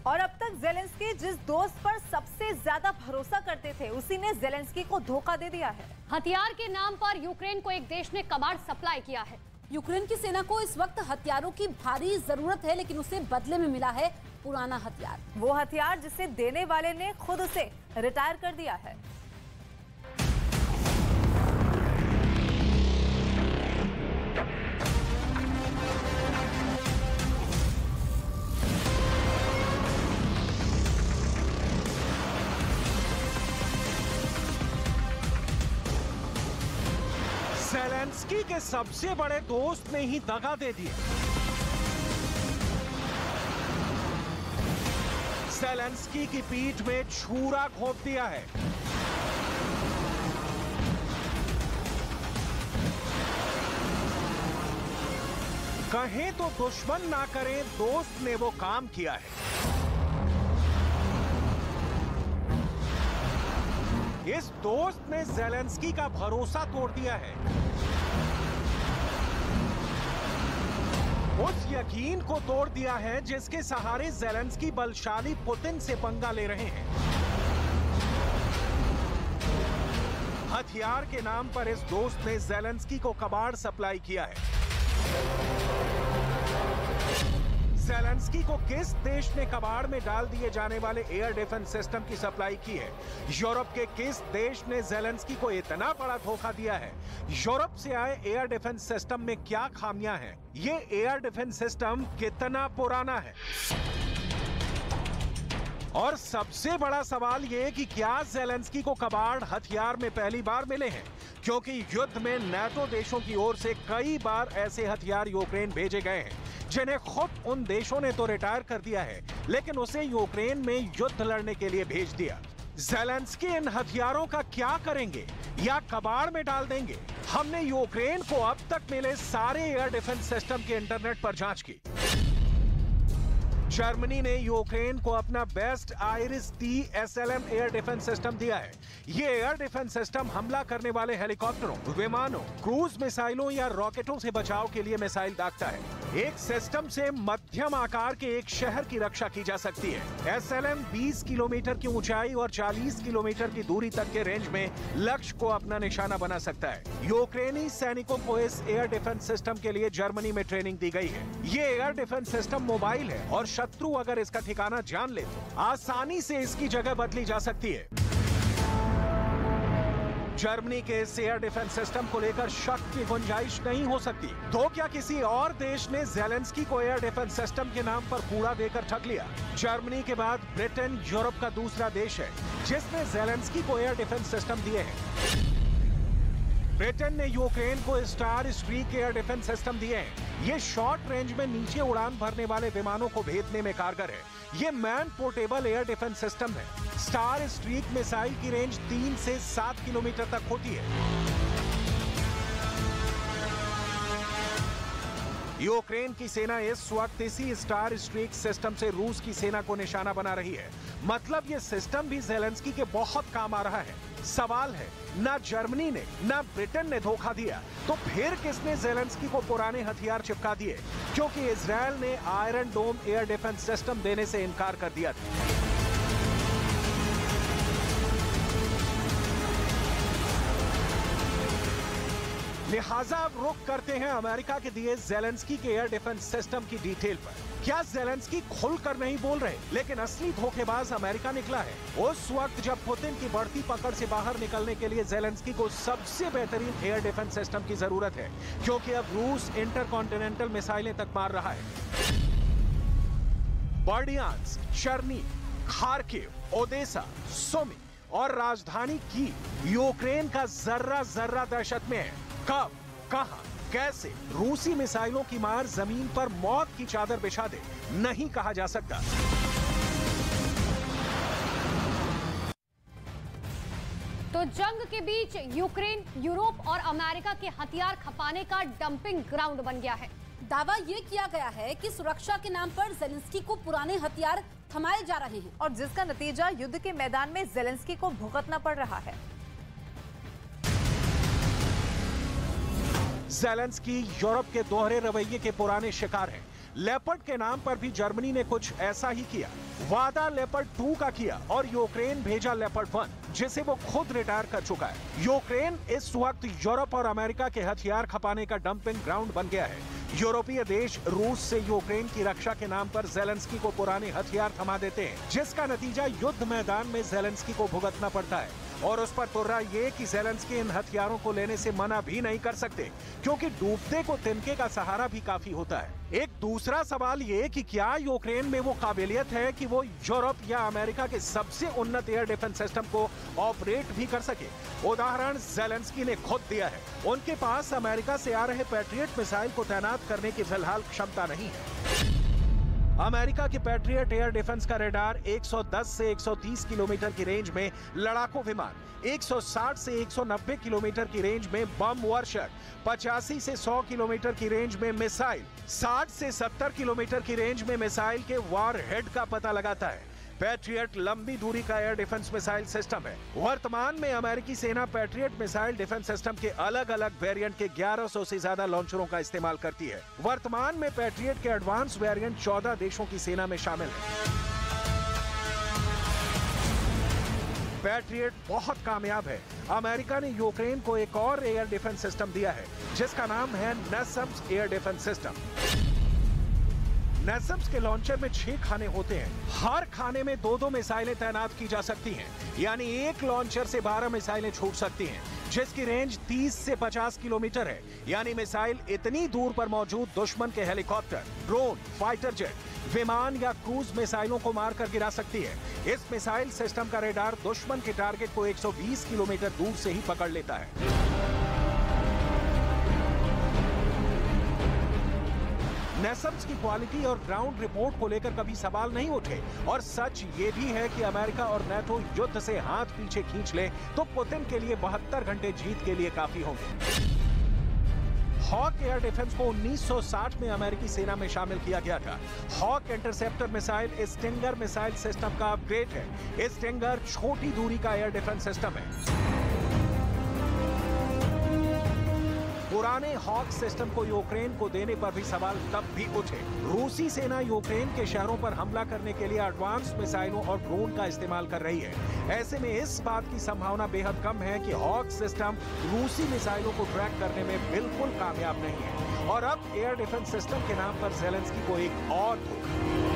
और अब तक जेलेंस्की जिस दोस्त पर सबसे ज्यादा भरोसा करते थे, उसी ने जेलेंस्की को धोखा दे दिया है। हथियार के नाम पर यूक्रेन को एक देश ने कबाड़ सप्लाई किया है। यूक्रेन की सेना को इस वक्त हथियारों की भारी जरूरत है, लेकिन उसे बदले में मिला है पुराना हथियार। वो हथियार जिसे देने वाले ने खुद उसे रिटायर कर दिया है। ज़ेलेंस्की के सबसे बड़े दोस्त ने ही दगा दे दिया। ज़ेलेंस्की की पीठ में छुरा घोंप दिया है। कहें तो दुश्मन ना करें, दोस्त ने वो काम किया है। इस दोस्त ने ज़ेलेंस्की का भरोसा तोड़ दिया है। उस यकीन को तोड़ दिया है जिसके सहारे ज़ेलेंस्की बलशाली पुतिन से पंगा ले रहे हैं। हथियार के नाम पर इस दोस्त ने ज़ेलेंस्की को कबाड़ सप्लाई किया है। ज़ेलेंस्की को किस देश ने कबाड़ में डाल दिए जाने वाले एयर डिफेंस सिस्टम की सप्लाई की है? यूरोप के किस देश ने ज़ेलेंस्की को इतना बड़ा धोखा दिया है? यूरोप से आए एयर डिफेंस सिस्टम में क्या खामियां हैं? ये एयर डिफेंस सिस्टम कितना पुराना है? और सबसे बड़ा सवाल ये कि क्या ज़ेलेंस्की को कबाड़ हथियार में पहली बार मिले हैं? क्योंकि युद्ध में नाटो देशों की ओर से कई बार ऐसे हथियार यूक्रेन भेजे गए हैं जिन्हें खुद उन देशों ने तो रिटायर कर दिया है, लेकिन उसे यूक्रेन में युद्ध लड़ने के लिए भेज दिया। ज़ेलेंस्की इन हथियारों का क्या करेंगे या कबाड़ में डाल देंगे? हमने यूक्रेन को अब तक मिले सारे एयर डिफेंस सिस्टम के इंटरनेट पर जांच की। जर्मनी ने यूक्रेन को अपना best IRIS SLM air defence system दिया है। ये एयर डिफेंस सिस्टम हमला करने वाले हेलीकॉप्टरों, विमानों, क्रूज मिसाइलों या रॉकेटों से बचाव के लिए मिसाइल दागता है। एक सिस्टम से मध्यम आकार के एक शहर की रक्षा की जा सकती है। SLM 20 किलोमीटर की ऊंचाई और 40 किलोमीटर की दूरी तक के रेंज में लक्ष्य को अपना निशाना बना सकता है। यूक्रेनी सैनिकों को इस एयर डिफेंस सिस्टम के लिए जर्मनी में ट्रेनिंग दी गई है। ये एयर डिफेंस सिस्टम मोबाइल है और शत्रु अगर इसका ठिकाना जान ले तो आसानी से इसकी जगह बदली जा सकती है। जर्मनी के इस एयर डिफेंस सिस्टम को लेकर शक की गुंजाइश नहीं हो सकती। तो क्या किसी और देश ने ज़ेलेंस्की को एयर डिफेंस सिस्टम के नाम पर कूड़ा देकर ठग लिया? जर्मनी के बाद ब्रिटेन यूरोप का दूसरा देश है जिसने ज़ेलेंस्की को एयर डिफेंस सिस्टम दिए हैं। ब्रिटेन ने यूक्रेन को star streak air defence system दिए हैं। ये शॉर्ट रेंज में नीचे उड़ान भरने वाले विमानों को भेदने में कारगर है। ये man portable air defence system है। स्टार स्ट्रीक मिसाइल की रेंज 3 से 7 किलोमीटर तक होती है। यूक्रेन की सेना इस वक्त इसी स्टार स्ट्रीक सिस्टम से रूस की सेना को निशाना बना रही है। मतलब ये सिस्टम भी ज़ेलेंस्की के बहुत काम आ रहा है। सवाल है, ना जर्मनी ने ना ब्रिटेन ने धोखा दिया, तो फिर किसने ज़ेलेंस्की को पुराने हथियार चिपका दिए? क्योंकि इजराइल ने आयरन डोम एयर डिफेंस सिस्टम देने से इनकार कर दिया था। लिहाजा अब रुख करते हैं अमेरिका के दिए ज़ेलेंस्की के एयर डिफेंस सिस्टम की डिटेल पर। क्या ज़ेलेंस्की खुलकर नहीं बोल रहे, लेकिन असली धोखेबाज अमेरिका निकला है। उस वक्त जब पुतिन की बढ़ती पकड़ से बाहर निकलने के लिए ज़ेलेंस्की को सबसे बेहतरीन एयर डिफेंस सिस्टम की जरूरत है, क्योंकि अब रूस इंटरकॉन्टिनेंटल मिसाइलें तक मार रहा है। बर्डियांस्क, चर्नीव, खार्किव, ओदेसा, सुमी और राजधानी कीव यूक्रेन का जर्रा जर्रा दहशत में है। कब, कहां, कैसे रूसी मिसाइलों की मार जमीन पर मौत की चादर बिछा दे, नहीं कहा जा सकता। तो जंग के बीच यूक्रेन यूरोप और अमेरिका के हथियार खपाने का डंपिंग ग्राउंड बन गया है। दावा ये किया गया है कि सुरक्षा के नाम पर ज़ेलेंस्की को पुराने हथियार थमाए जा रहे हैं, और जिसका नतीजा युद्ध के मैदान में ज़ेलेंस्की को भुगतना पड़ रहा है। ज़ेलेंस्की यूरोप के दोहरे रवैये के पुराने शिकार हैं। लेपर्ड के नाम पर भी जर्मनी ने कुछ ऐसा ही किया। वादा लेपर्ड 2 का किया और यूक्रेन भेजा लेपर्ड 1, जिसे वो खुद रिटायर कर चुका है। यूक्रेन इस वक्त यूरोप और अमेरिका के हथियार खपाने का डंपिंग ग्राउंड बन गया है। यूरोपीय देश रूस से यूक्रेन की रक्षा के नाम पर ज़ेलेंस्की को पुराने हथियार थमा देते हैं, जिसका नतीजा युद्ध मैदान में ज़ेलेंस्की को भुगतना पड़ता है। और उस पर तुर्रा ये कि ज़ेलेंस्की इन हथियारों को लेने से मना भी नहीं कर सकते, क्योंकि डूबते को तिनके का सहारा भी काफी होता है। एक दूसरा सवाल ये कि क्या यूक्रेन में वो काबिलियत है कि वो यूरोप या अमेरिका के सबसे उन्नत एयर डिफेंस सिस्टम को ऑपरेट भी कर सके। उदाहरण ज़ेलेंस्की ने खुद दिया है। उनके पास अमेरिका से आ रहे पैट्रियट मिसाइल को तैनात करने की फिलहाल क्षमता नहीं है। अमेरिका के पैट्रियट एयर डिफेंस का रेडार 110 से 130 किलोमीटर की रेंज में लड़ाकू विमान, 160 से 190 किलोमीटर की रेंज में बम वर्षक, 85 से 100 किलोमीटर की रेंज में मिसाइल, 60 से 70 किलोमीटर की रेंज में मिसाइल के वार हेड का पता लगाता है। पैट्रियट लंबी दूरी का एयर डिफेंस मिसाइल सिस्टम है। वर्तमान में अमेरिकी सेना पैट्रियट मिसाइल डिफेंस सिस्टम के अलग अलग वेरिएंट के 1100 से ज्यादा लॉन्चरों का इस्तेमाल करती है। वर्तमान में पैट्रियट के एडवांस वेरिएंट 14 देशों की सेना में शामिल है। पैट्रियट बहुत कामयाब है। अमेरिका ने यूक्रेन को एक और एयर डिफेंस सिस्टम दिया है, जिसका नाम है NASAMS air defence system. NASAMS के लॉन्चर में 6 खाने होते हैं। हर खाने में 2-2 मिसाइलें तैनात की जा सकती हैं, यानी एक लॉन्चर से 12 मिसाइलें छूट सकती हैं, जिसकी रेंज 30 से 50 किलोमीटर है। यानी मिसाइल इतनी दूर पर मौजूद दुश्मन के हेलीकॉप्टर, ड्रोन, फाइटर जेट, विमान या क्रूज मिसाइलों को मारकर गिरा सकती है। इस मिसाइल सिस्टम का रेडार दुश्मन के टारगेट को 120 किलोमीटर दूर से ही पकड़ लेता है। NASAMS की क्वालिटी और ग्राउंड रिपोर्ट को लेकर कभी सवाल नहीं उठे, और सच ये भी है कि अमेरिका और NATO युद्ध से हाथ पीछे खींच ले तो पुतिन के लिए 72 घंटे जीत के लिए काफी होंगे। हॉक एयर डिफेंस को 1960 में अमेरिकी सेना में शामिल किया गया था। Hawk interceptor missile Stinger missile system का अपग्रेड है। स्टिंगर छोटी दूरी का एयर डिफेंस सिस्टम है। पुराने हॉक सिस्टम को यूक्रेन को देने पर भी सवाल तब भी उठे। रूसी सेना यूक्रेन के शहरों पर हमला करने के लिए एडवांस मिसाइलों और ड्रोन का इस्तेमाल कर रही है। ऐसे में इस बात की संभावना बेहद कम है कि हॉक सिस्टम रूसी मिसाइलों को ट्रैक करने में बिल्कुल कामयाब नहीं है। और अब एयर डिफेंस सिस्टम के नाम पर ज़ेलेंस्की को एक और धोखा।